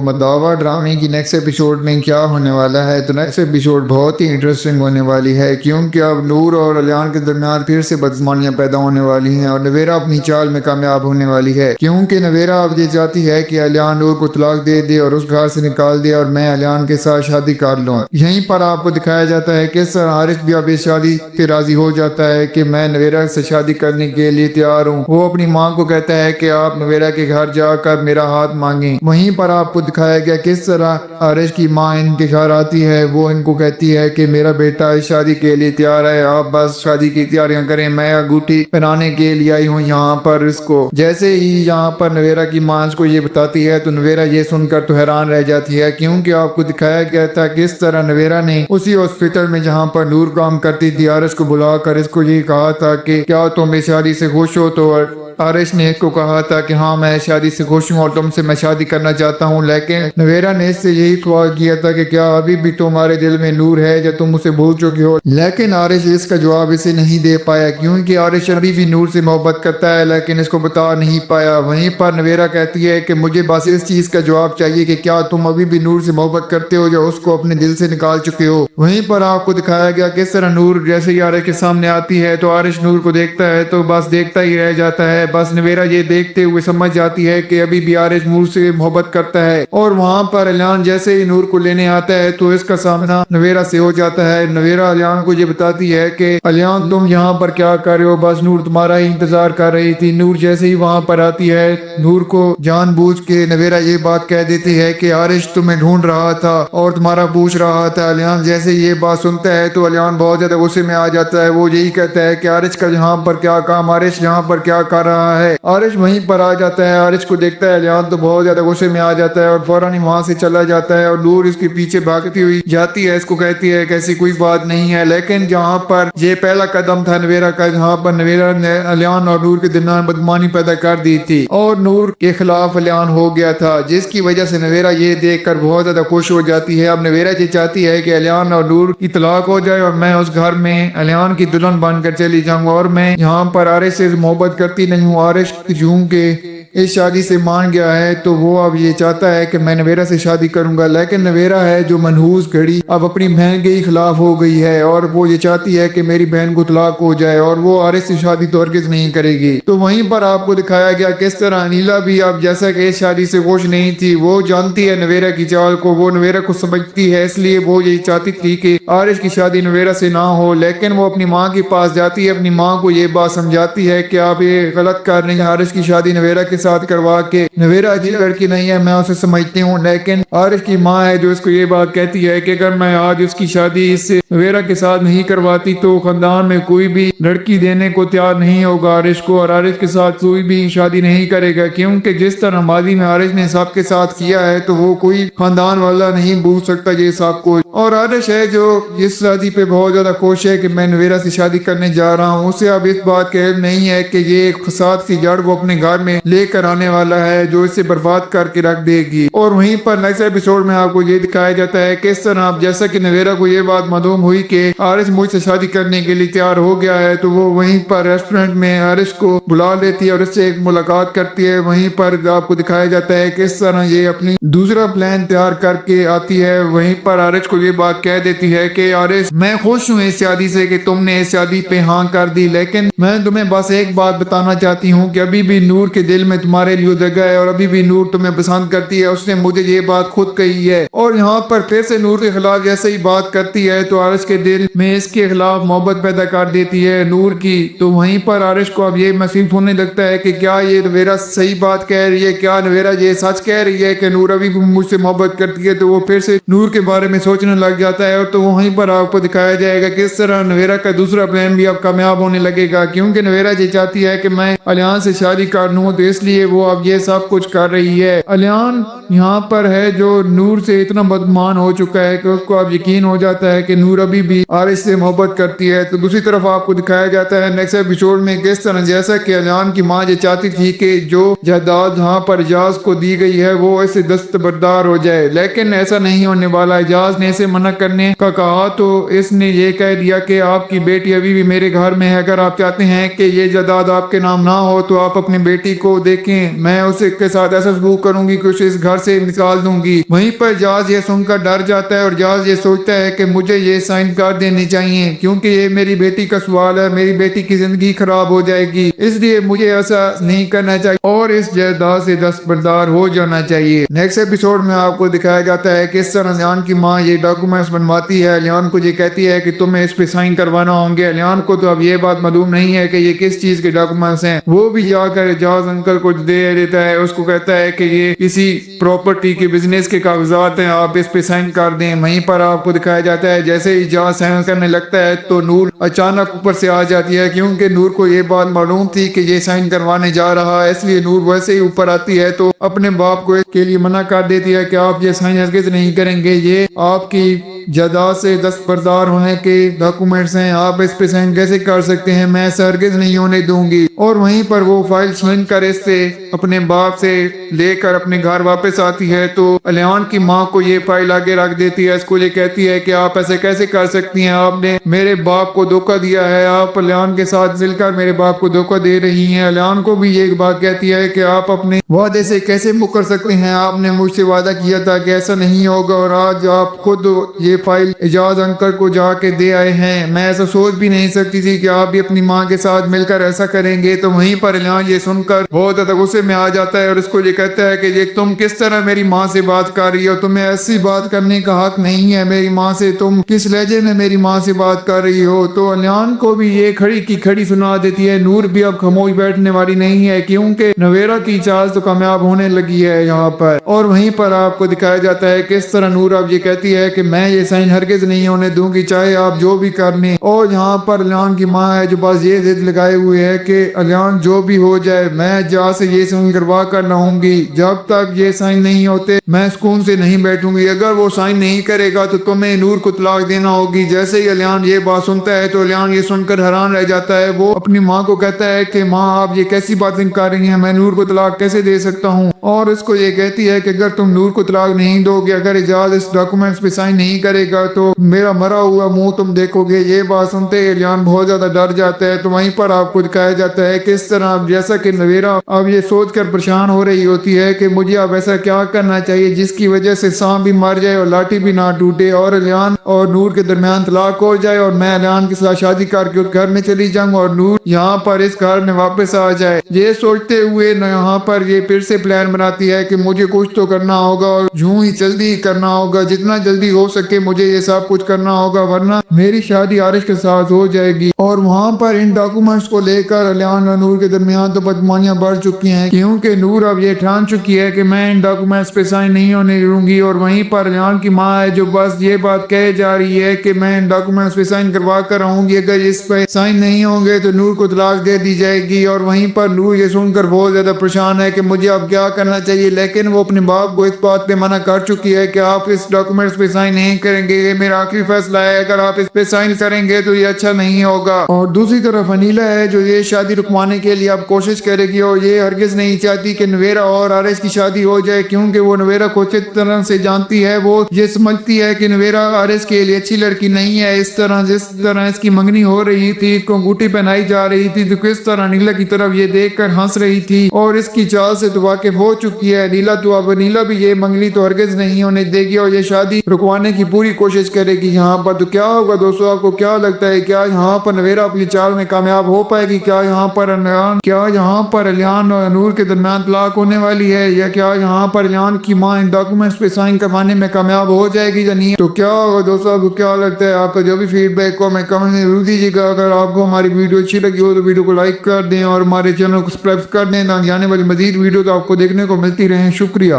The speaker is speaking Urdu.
مداوا ڈرامے کی نیکسٹ ایپیسوڈ میں کیا ہونے والا ہے؟ تو نیکسٹ ایپیسوڈ بہت ہی انٹرسٹنگ ہونے والی ہے، کیونکہ اب نور اور الیان کے درمیان پھر سے بدگمانیاں پیدا ہونے والی ہیں اور نویرا اپنی چال میں کامیاب ہونے والی ہے، کیونکہ نویرا اب یہ چاہتی ہے کہ الیان نور کو طلاق دے دے اور اس گھر سے نکال دے اور میں الیان کے ساتھ شادی کر لوں۔ یہیں پر آپ کو دکھایا جاتا ہے کہ سر عارف بھی اب اس شادی پہ راضی ہو جاتا ہے کہ میں نویرا سے شادی کرنے کے لیے تیار ہوں۔ وہ اپنی ماں کو کہتا ہے کہ آپ نویرا کے گھر جا کر میرا ہاتھ مانگیں۔ وہیں پر آپ کو دکھایا گیا کس طرح عارف کی ماں ان کے گھر آتی ہے، وہ ان کو کہتی ہے کہ میرا بیٹا اس شادی کے لیے تیار ہے، آپ بس شادی کی تیاریاں کریں، میں انگوٹھی پہنانے کے لیے آئی ہوں یہاں پر اس کو۔ جیسے ہی یہاں پر نویرا کی ماں اس کو یہ بتاتی ہے تو نویرا یہ سن کر تو حیران رہ جاتی ہے، کیونکہ آپ کو دکھایا گیا تھا کس طرح نویرا نے اسی ہاسپٹل میں جہاں پر نور کام کرتی تھی عارف کو بلا کر اس کو یہ کہا تھا کہ کیا تم اس شادی سے خوش ہو؟ تو عارف نے اس کو کہا تھا کہ ہاں میں شادی سے خوش ہوں اور تم سے میں شادی کرنا چاہتا ہوں، لیکن نویرا نے اس سے یہی سوال کیا تھا کہ کیا ابھی بھی تمہارے دل میں نور ہے یا تم اسے بھول چکے ہو؟ لیکن عارف اس کا جواب اسے نہیں دے پایا، کیونکہ عارف ابھی بھی نور سے محبت کرتا ہے لیکن اس کو بتا نہیں پایا۔ وہیں پر نویرا کہتی ہے کہ مجھے بس اس چیز کا جواب چاہیے کہ کیا تم ابھی بھی نور سے محبت کرتے ہو یا اس کو اپنے دل سے نکال چکے ہو۔ وہیں پر آپ کو دکھایا گیا کس طرح نور جیسے ہی عارف کے سامنے آتی ہے تو عارف نور کو دیکھتا ہے تو بس دیکھتا ہی رہ جاتا ہے۔ بس نویرا یہ دیکھتے ہوئے سمجھ جاتی ہے کہ ابھی بھی عارف نور سے محبت کرتا ہے، اور وہاں پر الیان جیسے ہی نور کو لینے آتا ہے تو اس کا سامنا نویرا سے ہو جاتا ہے۔ نویرا الیان کو یہ بتاتی ہے کہ الیان تم یہاں پر کیا کر رہے ہو؟ بس نور تمہارا ہی انتظار کر رہی تھی۔ نور جیسے ہی وہاں پر آتی ہے نور کو جان بوجھ کے نویرا یہ بات کہہ دیتی ہے کہ عارف تمہیں ڈھونڈ رہا تھا اور تمہارا پوچھ رہا تھا۔ الیان جیسے ہی یہ بات سنتا ہے تو الیان بہت زیادہ غصے میں آ جاتا ہے، وہ یہی کہتا ہے کہ عارف کا یہاں پر کیا کام، عارف یہاں پر کیا کر رہا ہے؟ عارف وہیں پر آ جاتا ہے، عارف کو دیکھتا ہے الیان تو بہت زیادہ غصے میں آ جاتا ہے اور فوراً ہی وہاں سے چلا جاتا ہے اور نور اس کے پیچھے بھاگتی ہوئی جاتی ہے، اس کو کہتی ہے کہ ایسی کوئی بات نہیں ہے، لیکن جہاں پر یہ پہلا قدم تھا نویرا کا، جہاں پر نویرا نے الیان اور نور کے درمیان بدگمانی پیدا کر دی تھی اور نور کے خلاف الیان ہو گیا تھا، جس کی وجہ سے نویرا یہ دیکھ کر بہت زیادہ خوش ہو جاتی ہے۔ اب نویرا یہ چاہتی ہے کہ الیان اور نور کی طلاق ہو جائے اور میں اس گھر میں الیان کی دلہن بن کر چلی جاؤں، اور میں یہاں پر عارف سے محبت کرتی نہیں ہوں، عارف جوں کہ اس شادی سے مان گیا ہے تو وہ اب یہ چاہتا ہے کہ میں نویرا سے شادی کروں گا، لیکن نویرا ہے جو منحوس گھڑی اب اپنی بہن کے ہی خلاف ہو گئی ہے اور وہ یہ چاہتی ہے کہ میری بہن کو طلاق ہو جائے اور وہ عارف سے شادی تو ہرگز نہیں کرے گی۔ تو وہیں پر آپ کو دکھایا گیا کس طرح انیلا بھی اب جیسا کہ اس شادی سے خوش نہیں تھی، وہ جانتی ہے نویرا کی چال کو، وہ نویرا کو سمجھتی ہے، اس لیے وہ یہی چاہتی تھی کہ عارف کی شادی نویرا سے نہ ہو، لیکن وہ اپنی ماں کے پاس جاتی ہے، اپنی ماں کو یہ بات سمجھاتی ہے کہ آپ یہ غلط کر رہی ہیں، عارف کی شادی نویرا کے ساتھ کروا کے، نویرا اچھی لڑکی نہیں ہے، میں اسے سمجھتی ہوں، لیکن عارف کی ماں ہے جو اس کو یہ بات کہتی ہے کہ اگر میں آج اس کی شادی اس سے نویرا کے ساتھ نہیں کرواتی تو خاندان میں کوئی بھی لڑکی دینے کو تیار نہیں ہوگا عارف کو، اور عارف کے ساتھ کوئی بھی شادی نہیں کرے گا، کیونکہ جس طرح ماضی میں عارف نے سب کے ساتھ کیا ہے تو وہ کوئی خاندان والا نہیں بھول سکتا یہ سب کچھ۔ اور عارف ہے جو اس شادی پہ بہت زیادہ خوش ہے کہ میں نویرا سے شادی کرنے جا رہا ہوں، اسے اب اس بات کا علم نہیں ہے کہ یہ ایک فساد کی جڑ وہ اپنے گھر میں لے کر آنے والا ہے جو اسے برباد کر کے رکھ دے گی۔ اور وہیں پر نیکسٹ ایپیسوڈ میں آپ کو یہ دکھایا جاتا ہے کس طرح اب جیسا کہ نویرا کو یہ بات معلوم ہوئی کہ عارف مجھ سے شادی کرنے کے لیے تیار ہو گیا ہے تو وہ وہیں پر ریسٹورنٹ میں عارف کو بلا لیتی ہے اور اس سے ایک ملاقات کرتی ہے۔ وہیں پر آپ کو دکھایا جاتا ہے کس طرح یہ اپنی دوسرا پلان تیار کر کے آتی ہے، وہیں پر عارف کو یہ بات کہہ دیتی ہے کہ عارف میں خوش ہوں اس شادی سے کہ تم نے اس شادی پہ ہاں کر دی، لیکن میں تمہیں بس ایک بات بتانا چاہتی ہوں کہ ابھی بھی نور کے دل میں تمہارے لیے جگہ ہے اور ابھی بھی نور تمہیں پسند کرتی ہے، اس نے مجھے یہ بات خود کہی ہے۔ اور یہاں پر پھر سے نور کے خلاف جیسے ہی بات کرتی ہے تو عارف کے دل میں اس کے خلاف محبت پیدا کر دیتی ہے نور کی۔ تو وہیں پر عارف کو اب یہ محسوس ہونے لگتا ہے کہ کیا یہ نویرا صحیح بات کہہ رہی ہے، کیا نویرا یہ سچ کہہ رہی ہے کہ نور ابھی بھی مجھ سے محبت کرتی ہے، تو وہ پھر سے نور کے بارے میں سوچنے لگ جاتا ہے۔ اور تو وہیں پر آپ کو دکھایا جائے گا کس طرح نویرا کا دوسرا پلان بھی اب کامیاب ہونے لگے گا، کیونکہ نویرا یہ چاہتی ہے کہ میں الیان سے شادی کر لوں، تو اس لیے وہ اب یہ سب کچھ کر رہی ہے۔ الیان یہاں پر ہے جو نور سے اتنا بدگمان ہو چکا ہے کہ اس کو اب یقین ہو جاتا ہے کہ نور ابھی بھی عارف سے محبت کرتی ہے۔ تو دوسری طرف آپ کو دکھایا جاتا ہے نیکسٹ ایپیسوڈ میں کس طرح جیسا کہ الیان کی ماں یہ چاہتی تھی کہ جو جائیداد یہاں پر اجاز کو دی گئی ہے وہ اسے دستبردار ہو جائے، لیکن ایسا نہیں ہونے والا۔ اجاز نے اسے منع کرنے کا کہا تو اس نے یہ کہہ دیا کہ آپ کی بیٹی ابھی بھی میرے گھر میں ہے، اگر آپ چاہتے ہیں کہ یہ جائیداد آپ کے نام نہ ہو تو آپ اپنی بیٹی کو دے دیکھیں میں اسے کے ساتھ ایسا سلوک کروں گی کہ اسے اس گھر سے نکال دوں گی۔ وہیں پر جاز یہ سن کر ڈر جاتا ہے اور جاز یہ سوچتا ہے کہ مجھے یہ سائن کر دینے چاہیے کیونکہ یہ میری بیٹی کا سوال ہے، میری بیٹی کی زندگی خراب ہو جائے گی، اس لیے مجھے ایسا نہیں کرنا چاہیے اور اس جائیداد سے دستبردار ہو جانا چاہیے۔ نیکسٹ ایپیسوڈ میں آپ کو دکھایا جاتا ہے کہ اس طرح الیان کی ماں یہ ڈاکومنٹس بنواتی ہے، الیان کو یہ کہتی ہے کہ تمہیں اس پہ سائن کروانا ہوں گے۔ الیان کو تو اب یہ بات معلوم نہیں ہے کہ یہ کس چیز کے ڈاکومنٹس ہیں، وہ بھی جا کر جاز انکل کو دے دیتا ہے، اس کو کہتا ہے کہ یہ کسی پراپرٹی کے بزنس کے کاغذات ہیں، آپ اس پہ سائن کر دیں۔ وہیں پر آپ کو دکھایا جاتا ہے جیسے ہی جاز سائن کرنے لگتا ہے تو نور اچانک اوپر سے آ جاتی ہے کیونکہ نور کو یہ بات معلوم تھی کہ یہ سائن کروانے جا رہا ہے، اس لیے نور ویسے ہی اوپر آتی ہے تو اپنے باپ کو اس کے لیے منع کر دیتی ہے کہ آپ یہ سائن ہرگز نہیں کریں گے، یہ آپ کی جائیداد سے دستبردار ہونے کے ڈاکومنٹس ہیں، آپ اس پہ سائن کیسے کر سکتے ہیں، میں ایسا ہرگز نہیں ہونے دوں گی۔ اور وہیں پر وہ فائل چھین کر اس سے اپنے باپ سے لے کر اپنے گھر واپس آتی ہے تو الیان کی ماں کو یہ فائل آگے رکھ دیتی ہے، اس کو یہ کہتی ہے کہ آپ ایسے کیسے کر سکتی ہیں، آپ نے میرے باپ کو دھوکہ دیا ہے، آپ الیان کے ساتھ مل کر میرے باپ کو دھوکہ دے رہی ہیں۔ الیان کو بھی یہ بات کہتی ہے کہ آپ اپنے وعدے سے کیسے مکر سکتے ہیں، آپ نے مجھ سے وعدہ کیا تھا کہ ایسا نہیں ہوگا اور آج آپ خود یہ فائل اعجاز انکل کو جا کے دے آئے ہیں، میں ایسا سوچ بھی نہیں سکتی تھی کہ آپ بھی اپنی ماں کے ساتھ مل کر ایسا کریں گے۔ تو وہیں پر الیان یہ سن کر بہت زیادہ غصے میں آ جاتا ہے اور اس کو یہ کہتا ہے کہ یہ تم کس طرح میری ماں سے بات کر رہی ہو، تمہیں ایسی بات کرنے کا حق نہیں ہے میری ماں سے، تم کس لہجے میں میری ماں سے بات کر رہی ہو۔ تو الیان کو بھی یہ کھڑی کی کھڑی سنا دیتی ہے۔ نور بھی اب خاموش بیٹھنے والی نہیں ہے کیونکہ نویرا کی چال تو کامیاب ہونے لگی ہے یہاں پر، اور وہیں پر آپ کو دکھایا جاتا ہے کہ اس طرح نور اب یہ کہتی ہے کہ میں یہ سائن ہرگز نہیں ہونے دوں گی چاہے آپ جو بھی کر لیں۔ اور یہاں پر الیان کی ماں ہے جو بس یہ ضد لگائے ہوئے ہے کہ الیان جو بھی ہو جائے میں جا سے یہ سائن کروا کر لاؤں گی، جب تک یہ سائن نہیں ہوتے میں سکون سے نہیں بیٹھوں گی، اگر وہ سائن نہیں کرے گا تو تمہیں نور کو طلاق دینا ہوگی۔ جیسے ہی الیان یہ بات سنتا ہے تو الیان یہ سن کر حیران رہ جاتا ہے، وہ اپنی ماں کو کہتا ہے کہ ماں آپ یہ کیسی باتیں کر رہی ہیں، میں نور کو طلاق کیسے دے سکتا ہوں، اور اس کو یہ کہتی ہے کہ اگر تم نور کو طلاق نہیں دو گے، اگر اعجاز اس ڈاکومنٹس پہ سائن نہیں کرے گا تو میرا مرا ہوا منہ تم دیکھو گے۔ یہ بات سنتے ہی الیان بہت زیادہ ڈر جاتا ہے۔ تو وہیں پر آپ کو دکھایا جاتا ہے کہ اس طرح جیسا کہ نویرا اب یہ سوچ کر پریشان ہو رہی ہوتی ہے کہ مجھے اب ایسا کیا کرنا چاہیے جس کی وجہ سے سام بھی مر جائے اور لاٹھی بھی نہ ٹوٹے اور الیان اور نور کے درمیان طلاق ہو جائے اور میں الیان کے ساتھ شادی کر کے اس گھر میں چلی جاؤں اور نور یہاں پر اس گھر میں واپس آ جائے۔ یہ سوچتے ہوئے یہاں پر یہ پھر سے پلان بناتی ہے کہ مجھے کچھ تو کرنا ہوگا اور یوں ہی جلدی کرنا ہوگا، جتنا جلدی ہو سکے مجھے یہ سب کچھ کرنا ہوگا ورنہ میری شادی عارش کے ساتھ ہو جائے گی۔ اور وہاں پر ان ڈاکومنٹس کو لے کر الیان اور نور کے درمیان تو بدگمانیاں بڑھ چکی ہیں کیونکہ نور اب یہ ٹھان چکی ہے کہ میں ان ڈاکومنٹس پہ سائن نہیں ہونے دوں گی، اور وہیں پر الیان کی ماں ہے جو بس یہ بات کہے جا رہی ہے کہ میں ان ڈاکومنٹس پہ سائن کروا کر آؤں گی، اگر اس پہ سائن نہیں ہوں گے تو نور کو طلاق دے دی جائے گی۔ اور وہیں پر نور یہ سن کر بہت زیادہ پریشان ہے کہ مجھے اب کیا کرنا چاہیے، لیکن وہ اپنے باپ کو اس بات پہ منع کر چکی ہے کہ آپ اس ڈاکومنٹس پہ سائن نہیں کریں گے، یہ میرا آخری فیصلہ ہے، اگر آپ اس پہ سائن کریں گے تو یہ اچھا نہیں ہوگا۔ اور دوسری طرف انیلا ہے جو یہ شادی رکوانے کے لیے اب کوشش کرے گی اور یہ ہرگز نہیں چاہتی کہ نویرا اور عارش کی شادی ہو جائے کیونکہ وہ نویرا کو اچھی طرح سے جانتی ہے، وہ یہ سمجھتی ہے کہ نویرا عارش کے لیے اچھی لڑکی نہیں ہے۔ اس طرح جس طرح اس کی منگنی ہو رہی تھی، اس کو انگوٹھی پہنائی جا رہی تھی تو کس طرح انیلا کی طرف یہ دیکھ کر ہنس رہی تھی اور اس کی چال سے تو واقف ہو چکی ہے انیلا، تو اب انیلا بھی یہ منگنی تو ہرگز نہیں ہونے دے گی اور یہ شادی رکوانے کی پوری کوشش کرے گی یہاں پر۔ تو کیا ہوگا دوستو، آپ کو کیا لگتا ہے، کیا یہاں پر نویرا اپنی چال میں کامیاب ہو پائے گی، کیا یہاں پر الیان اور نور کے درمیان طلاق ہونے والی ہے، یا کیا یہاں پر الیان کی ماں ان ڈاکومنٹس پہ سائن کروانے میں کامیاب ہو جائے گی یا نہیں؟ تو کیا ہوگا دوستو، آپ کو کیا لگتا ہے، آپ کا جو بھی فیڈ بیک ہو ہمیں کمنٹ میں ضرور دیجیے گا۔ اگر آپ کو ہماری ویڈیو اچھی لگی ہو تو ویڈیو کو لائک کر دیں اور ہمارے چینل کو سبسکرائب کر دیں تاکہ آنے والی مزید ویڈیو تو آپ کو دیکھنے کو ملتی رہیں۔ شکریہ۔